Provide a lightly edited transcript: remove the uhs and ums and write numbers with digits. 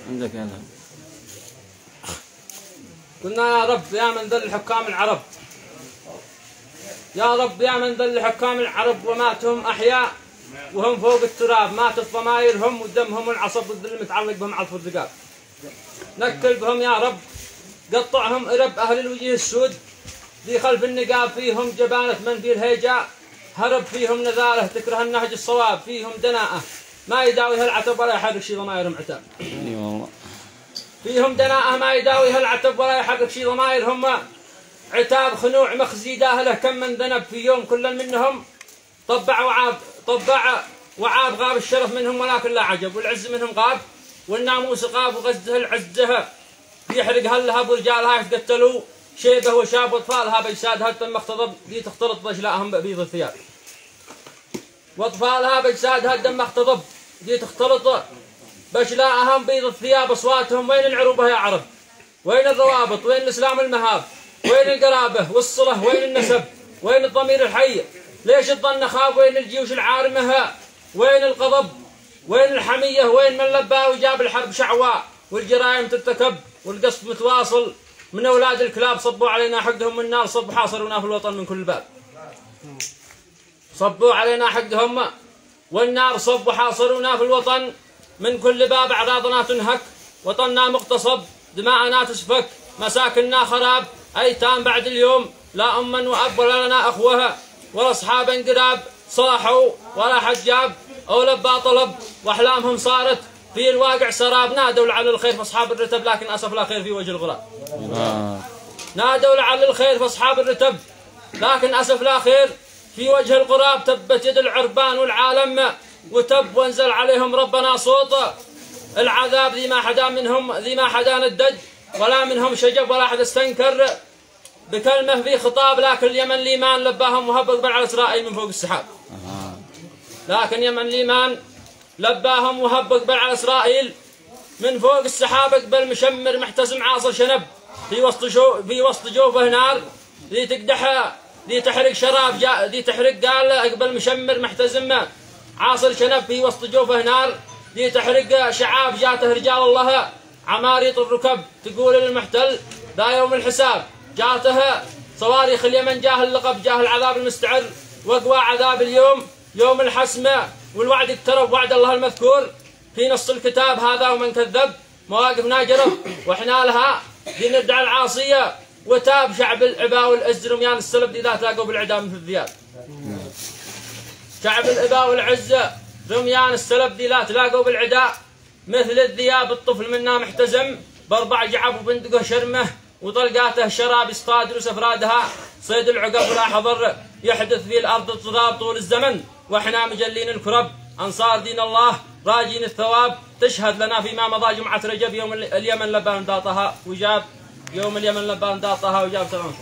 عندك هذا. قلنا يا رب يا من ذل حكام العرب، يا رب يا من ذل حكام العرب، وماتهم أحياء وهم فوق التراب، ماتت ضمايرهم ودمهم العصب والذل متعلق بهم على الرقاب. نكل بهم يا رب، قطعهم إرب أهل الوجه السود، ذي خلف النقاب فيهم جبانة من في الهيجاء، هرب فيهم نذاله تكره النهج الصواب، فيهم دناءة ما يداويها العتب ولا يحرك شي ضمايرهم عتاب. اي والله. فيهم دناءة ما يداويها العتب ولا يحرك شي ضمايرهم عتاب، خنوع مخزي داهله كم من ذنب في يوم كل منهم طبع وعاب غاب الشرف منهم ولكن لا عجب، والعز منهم غاب والناموس غاب وغزه العزها يحرق هلها برجالها يتقتلوا شيبه وشاب واطفالها بجسادها تم اختضب دي تختلط بجلائهم ببيض الثياب، واطفالها بجسادها الدم اختضب دي تختلط بجلائهم بيض الثياب. اصواتهم وين العروبه يا عرب؟ وين الروابط؟ وين الاسلام المهاب؟ وين القرابه والصله؟ وين النسب؟ وين الضمير الحي؟ ليش الظن خاب؟ وين الجيوش العارمه؟ وين الغضب؟ وين الحميه؟ وين من لبى وجاب الحرب شعواء والجرائم ترتكب والقصف متواصل من اولاد الكلاب؟ صبوا علينا حقهم من النار، صبوا حاصرونا في الوطن من كل باب، صبوا علينا حقهم والنار صبوا حاصرونا في الوطن من كل باب. اعراضنا تنهك وطننا مغتصب، دماءنا تسفك، مساكننا خراب، ايتام بعد اليوم لا اما واب ولا لنا اخوه ولا اصحاب قراب، صاحوا ولا حجاب او لبى طلب واحلامهم صارت في الواقع سراب. نادوا لعل الخير فاصحاب الرتب لكن اسف لا خير في وجه الغراب. نادوا لعل الخير فاصحاب الرتب لكن اسف لا خير في وجه الغراب. تبت يد العربان والعالم وتب وانزل عليهم ربنا صوت العذاب، ذي ما حدا ندد ولا منهم شجب ولا احد استنكر بكلمه في خطاب، لكن اليمن ليمان لباهم وهب اقبل على اسرائيل من فوق السحاب. لكن يمن ليمان لباهم وهب اقبل على اسرائيل من فوق السحاب، اقبل مشمر محتزم عاصر شنب في وسط جوفه نار، ذي تقدح ذي تحرق شراب ذي تحرق قال اقبل مشمر محتزم عاصر شنب في وسط جوفه نار، ذي تحرق شعاب جاته رجال الله عماريط الركب، تقول للمحتل ذا يوم الحساب، جاته صواريخ اليمن جاه اللقب، جاه العذاب المستعر واقوى عذاب اليوم يوم الحسم والوعد اقترب، وعد الله المذكور في نص الكتاب هذا ومن كذب مواقفنا جرب واحنا لها دي ندعى العاصيه وتاب شعب العباء والعز رميان السلب اذا تلاقوا بالعدام في الذياب. شعب العباء والعز رميان السلب ذي لا تلاقوا بالعداء مثل الذياب، الطفل منا محتزم باربع جعب وبندقه شرمه وطلقاته شراب يصطاد وسفرادها صيد العقب ولا حضر يحدث في الارض اضطراب طول الزمن، واحنا مجلين الكرب انصار دين الله راجين الثواب. تشهد لنا فيما مضى جمعه رجب يوم اليمن لبان داطها وجاب، يوم اليمن لبان داطها وجاب سلام.